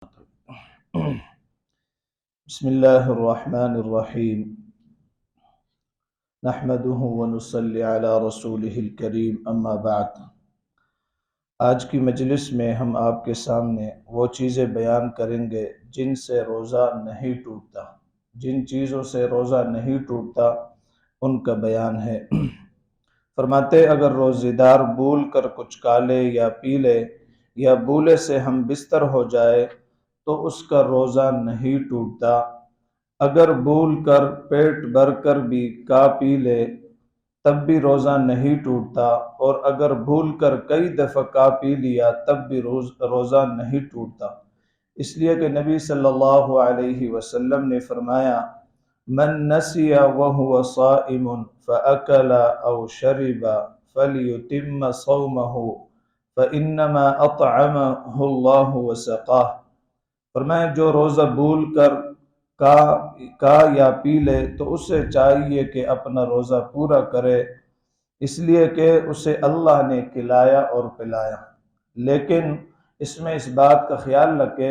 بسم اللہ الرحمن الرحیم نحمده ونصلی علی رسولہ الکریم اما بعد۔ آج کی مجلس میں ہم آپ کے سامنے وہ چیزیں بیان کریں گے جن سے روزہ نہیں ٹوٹتا، جن چیزوں سے روزہ نہیں ٹوٹتا ان کا بیان ہے۔ فرماتے اگر روزہ دار بھول کر کچھ کھا لے یا پی لے یا بھولے سے ہم بستر ہو جائے تو اس کا روزہ نہیں ٹوٹتا۔ اگر بھول کر پیٹ بھر کر بھی کھا پی لے تب بھی روزہ نہیں ٹوٹتا، اور اگر بھول کر کئی دفعہ کھا پی لیا تب بھی روزہ نہیں ٹوٹتا، اس لیے کہ نبی صلی اللہ علیہ وسلم نے فرمایا من نسی وهو صائم فأکل او شرب فلیتم صومه فإنما اطعمه اللہ وسقاہ۔ فرمایا جو روزہ بھول کر کا یا پی لے تو اسے چاہیے کہ اپنا روزہ پورا کرے، اس لیے کہ اسے اللہ نے کھلایا اور پلایا۔ لیکن اس میں اس بات کا خیال رکھے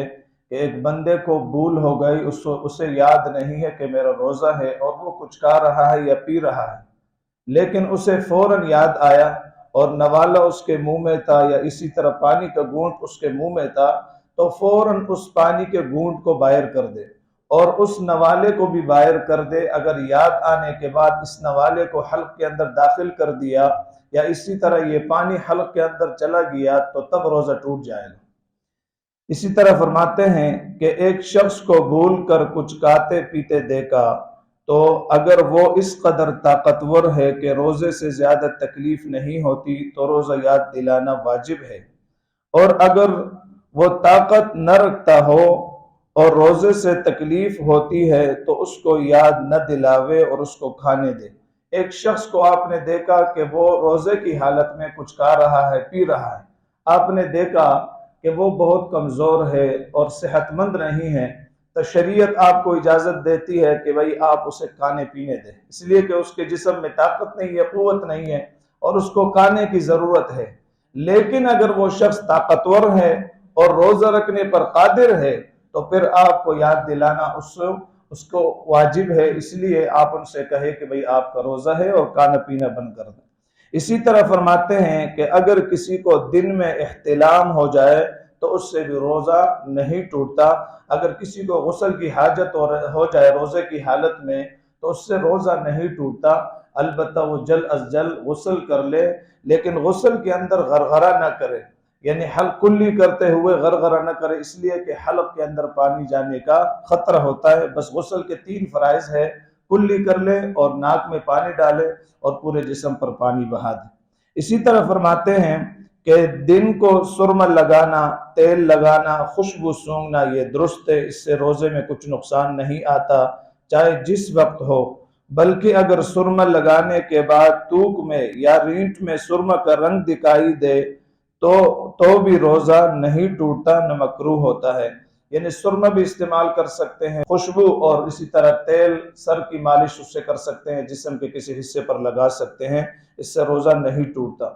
کہ ایک بندے کو بھول ہو گئی، اسے یاد نہیں ہے کہ میرا روزہ ہے اور وہ کچھ کھا رہا ہے یا پی رہا ہے، لیکن اسے فوراً یاد آیا اور نوالا اس کے منہ میں تھا یا اسی طرح پانی کا گھونٹ اس کے منہ میں تھا تو فوراً اس پانی کے گھونٹ کو باہر کر دے اور اس نوالے کو بھی باہر کر دے۔ اگر یاد آنے کے بعد اس نوالے کو حلق کے اندر داخل کر دیا یا اسی طرح یہ پانی حلق کے اندر چلا گیا تو تب روزہ ٹوٹ جائے گا۔ اسی طرح فرماتے ہیں کہ ایک شخص کو بھول کر کچھ کھاتے پیتے دیکھا تو اگر وہ اس قدر طاقتور ہے کہ روزے سے زیادہ تکلیف نہیں ہوتی تو روزہ یاد دلانا واجب ہے، اور اگر وہ طاقت نہ رکھتا ہو اور روزے سے تکلیف ہوتی ہے تو اس کو یاد نہ دلاوے اور اس کو کھانے دے۔ ایک شخص کو آپ نے دیکھا کہ وہ روزے کی حالت میں کچھ کھا رہا ہے پی رہا ہے، آپ نے دیکھا کہ وہ بہت کمزور ہے اور صحت مند نہیں ہے تو شریعت آپ کو اجازت دیتی ہے کہ بھئی آپ اسے کھانے پینے دیں، اس لیے کہ اس کے جسم میں طاقت نہیں ہے، قوت نہیں ہے اور اس کو کھانے کی ضرورت ہے۔ لیکن اگر وہ شخص طاقتور ہے اور روزہ رکھنے پر قادر ہے تو پھر آپ کو یاد دلانا اس کو واجب ہے، اس لیے آپ ان سے کہے کہ بھئی آپ کا روزہ ہے اور کھانا پینا بند کر دیں۔ اسی طرح فرماتے ہیں کہ اگر کسی کو دن میں احتلام ہو جائے تو اس سے بھی روزہ نہیں ٹوٹتا۔ اگر کسی کو غسل کی حاجت ہو جائے روزے کی حالت میں تو اس سے روزہ نہیں ٹوٹتا، البتہ وہ جلد از جلد غسل کر لے، لیکن غسل کے اندر غرغرہ نہ کرے، یعنی حلق کلی کرتے ہوئے غرغرہ نہ کرے، اس لیے کہ حلق کے اندر پانی جانے کا خطرہ ہوتا ہے۔ بس غسل کے 3 فرائض ہے، کلی کر لے اور ناک میں پانی ڈالے اور پورے جسم پر پانی بہا دے۔ اسی طرح فرماتے ہیں کہ دن کو سرما لگانا، تیل لگانا، خوشبو سونگھنا یہ درست ہے، اس سے روزے میں کچھ نقصان نہیں آتا چاہے جس وقت ہو، بلکہ اگر سرما لگانے کے بعد تھوک میں یا رینٹ میں سرما کا رنگ دکھائی دے تو بھی روزہ نہیں ٹوٹتا، نہ مکروہ ہوتا ہے، یعنی سرما بھی استعمال کر سکتے ہیں، خوشبو اور اسی طرح تیل سر کی مالش اس سے کر سکتے ہیں، جسم کے کسی حصے پر لگا سکتے ہیں، اس سے روزہ نہیں ٹوٹتا۔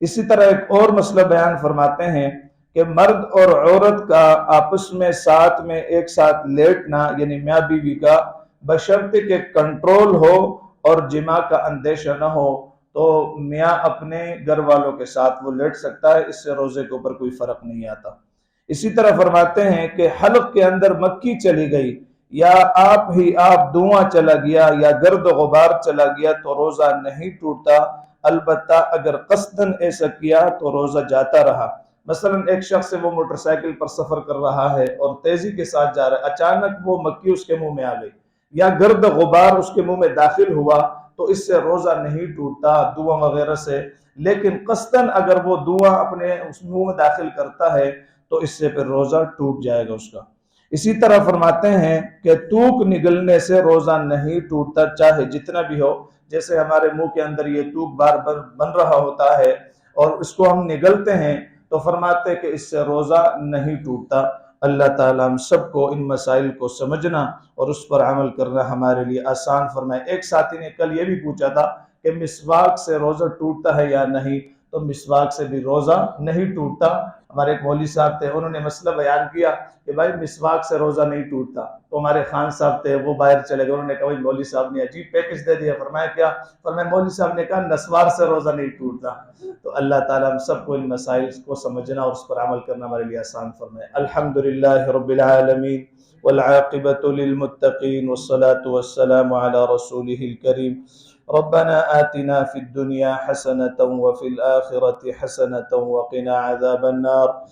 اسی طرح ایک اور مسئلہ بیان فرماتے ہیں کہ مرد اور عورت کا آپس میں ساتھ میں ایک ساتھ لیٹنا، یعنی میاں بیوی کا، بشرطے کہ کنٹرول ہو اور جماع کا اندیشہ نہ ہو تو میاں اپنے گھر والوں کے ساتھ وہ لیٹ سکتا ہے، اس سے روزے کے اوپر کوئی فرق نہیں آتا۔ اسی طرح فرماتے ہیں کہ حلق کے اندر مکھی چلی گئی یا آپ دھواں چلا گیا یا گرد و غبار چلا گیا تو روزہ نہیں ٹوٹتا، البتہ اگر قصداً ایسا کیا تو روزہ جاتا رہا۔ مثلا ایک شخص وہ موٹر سائیکل پر سفر کر رہا ہے اور تیزی کے ساتھ جا رہا ہے، اچانک وہ مکھی اس کے منہ میں آ گئی یا گرد و غبار اس کے منہ میں داخل ہوا تو اس سے روزہ نہیں ٹوٹتا دھواں وغیرہ سے، لیکن قصداً اگر وہ دھواں اپنے اس منہ میں داخل کرتا ہے تو اس سے پھر روزہ ٹوٹ جائے گا اس کا۔ اسی طرح فرماتے ہیں کہ تھوک نگلنے سے روزہ نہیں ٹوٹتا چاہے جتنا بھی ہو، جیسے ہمارے منہ کے اندر یہ تھوک بار بار بن رہا ہوتا ہے اور اس کو ہم نگلتے ہیں تو فرماتے ہیں کہ اس سے روزہ نہیں ٹوٹتا۔ اللہ تعالیٰ ہم سب کو ان مسائل کو سمجھنا اور اس پر عمل کرنا ہمارے لیے آسان فرمائے۔ ایک ساتھی نے کل یہ بھی پوچھا تھا کہ مسواک سے روزہ ٹوٹتا ہے یا نہیں، تو مسواک سے بھی روزہ نہیں ٹوٹتا۔ ہمارے ایک مولوی صاحب تھے، انہوں نے مسئلہ بیان کیا کہ بھائی مسواک سے روزہ نہیں ٹوٹتا، تو ہمارے خان صاحب تھے وہ باہر چلے گئے، انہوں نے کہا بھائی مولوی صاحب نے عجیب پیکج دے دیا، فرمایا کیا؟ فرمایا مولوی صاحب نے کہا نسوار سے روزہ نہیں ٹوٹتا۔ تو اللہ تعالیٰ ہم سب کو ان مسائل کو سمجھنا اور اس پر عمل کرنا ہمارے لیے آسان فرمائے۔ الحمدللہ رب العالمین والعاقبۃ للمتقین والصلاة والسلام علی رسولہ الکریم۔ ربنا آتنا في الدنيا حسنة وفي الآخرة حسنة وقنا عذاب النار۔